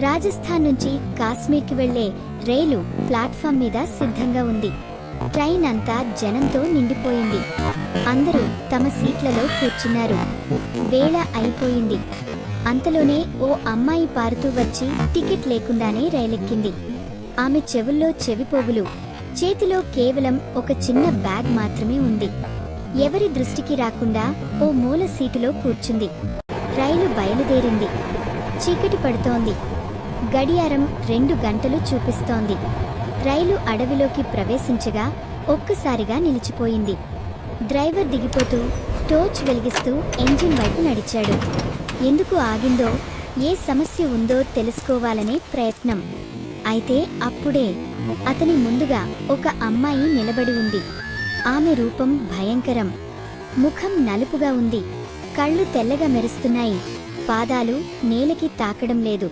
రాజస్థాన్ నుంచి కాశ్మీర్కి వెళ్లే రైలు ప్లాట్ఫామ్ మీద సిద్ధంగా ఉంది. ట్రైన్ అంతా జనంతో నిండిపోయింది. అందరూ తమ సీట్లలో కూర్చున్నారు. వేళ అయిపోయింది. అంతలోనే ఓ అమ్మాయి పారుతూ వచ్చి టికెట్ లేకుండానే రైలెక్కింది. ఆమె చెవుల్లో చెవిపోగులు, చేతిలో కేవలం ఒక చిన్న బ్యాగ్ మాత్రమే ఉంది. ఎవరి దృష్టికి రాకుండా ఓ మూల సీటులో కూర్చుంది. రైలు బయలుదేరింది. చీకటి పడుతోంది. గడియారం 2 గంటలు చూపిస్తోంది. రైలు అడవిలోకి ప్రవేశించగా ఒక్కసారిగా నిలిచిపోయింది. డ్రైవర్ దిగిపోతూ టార్చ్ వెలిగిస్తూ ఎంజిన్ వైపు నడిచాడు. ఎందుకు ఆగిందో, ఏ సమస్య ఉందో తెలుసుకోవాలనే ప్రయత్నం. అయితే అప్పుడే అతని ముందుగా ఒక అమ్మాయి నిలబడి ఉంది. ఆమె రూపం భయంకరం. ముఖం నలుపుగా ఉంది. కళ్ళు తెల్లగా మెరుస్తున్నాయి. పాదాలు నేలకి తాకడం లేదు.